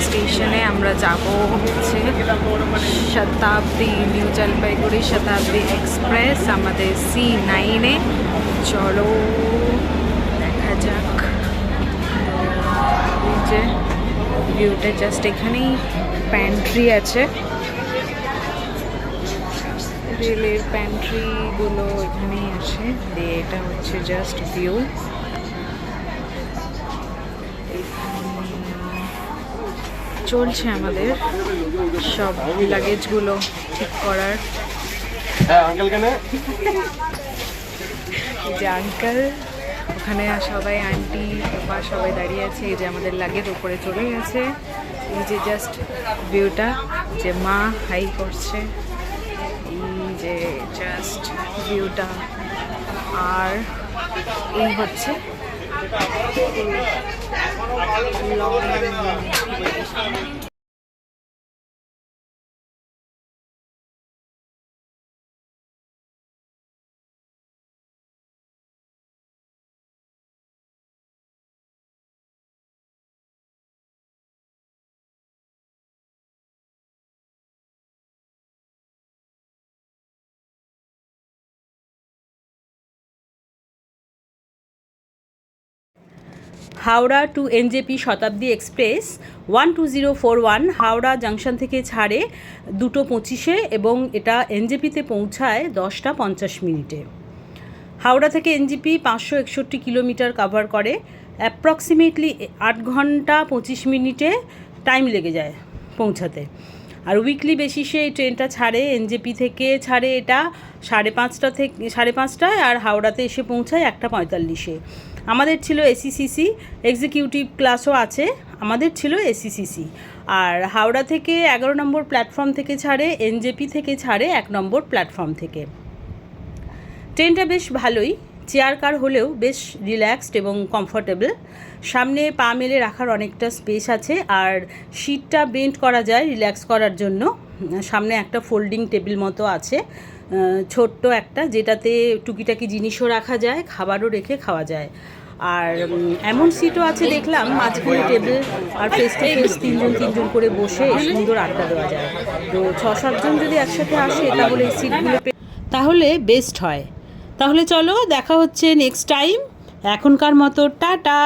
স্টেশনে আমরা যাব হচ্ছে শতাব্দী, নিউ জলপাইগুড়ি শতাব্দী এক্সপ্রেস আমাদের C9-এ। চলো দেখা যাক। এই যে ভিউটা জাস্ট এখানেই প্যান্ট্রি আছে, রেলের প্যান্ট্রিগুলো এখানেই আছে। দিয়ে এটা হচ্ছে জাস্ট ভিউ। চলছে আমাদের সব লাগেজগুলো ঠিক করার। এই যে আঙ্কেল, ওখানে সবাই আন্টি বাবা সবাই দাঁড়িয়ে আছে। এই যে আমাদের লাগেজ উপরে চলে গেছে। এই যে জাস্ট ভিউটা, যে মা হাই করছে, এই যে জাস্ট ভিউটা। আর এই হচ্ছে হাওড়া টু এনজেপি শতাব্দী এক্সপ্রেস 12041 হাওড়া জাংশন থেকে ছাড়ে 2:25-এ এবং এটা এনজেপিতে পৌঁছায় 10:50 হাওড়া থেকে এনজেপি 561 কিলোমিটার কভার করে। অ্যাপ্রক্সিমেটলি 8 ঘন্টা 25 মিনিটে টাইম লেগে যায় পৌঁছাতে। আর উইকলি বেসিসে এই ট্রেনটা ছাড়ে, এনজেপি থেকে ছাড়ে এটা 5:30টায়, আর হাওড়াতে এসে পৌঁছায় 1:45-এ। আমাদের ছিল এসিসিসি, এক্সিকিউটিভ ক্লাসও আছে, আমাদের ছিল এসিসিসি। আর হাওড়া থেকে 11 নম্বর প্ল্যাটফর্ম থেকে ছাড়ে, এনজেপি থেকে ছাড়ে 1 নম্বর প্ল্যাটফর্ম থেকে। ট্রেনটা বেশ ভালোই, চেয়ার কার হলেও বেশ রিল্যাক্সড এবং কমফোর্টেবল। সামনে পা মেলে রাখার অনেকটা স্পেস আছে, আর সিটটা বেন্ড করা যায় রিল্যাক্স করার জন্য। সামনে একটা ফোল্ডিং টেবিল মতো আছে, ছোট্ট একটা, যেটাতে টুকিটাকি জিনিসও রাখা যায়, খাবারও রেখে খাওয়া যায়। আর এমন সিটও আছে দেখলাম, মাঝখানে টেবিল, আর ফেস টু ফেস তিনজন করে বসে সুন্দর আড্ডা দেওয়া যায়। তো 6-7 জন যদি একসাথে আসে তাহলে এই সিটগুলো তাহলে বেস্ট হয়। তাহলে চলো, দেখা হচ্ছে নেক্সট টাইম। এখনকার মতো টাটা।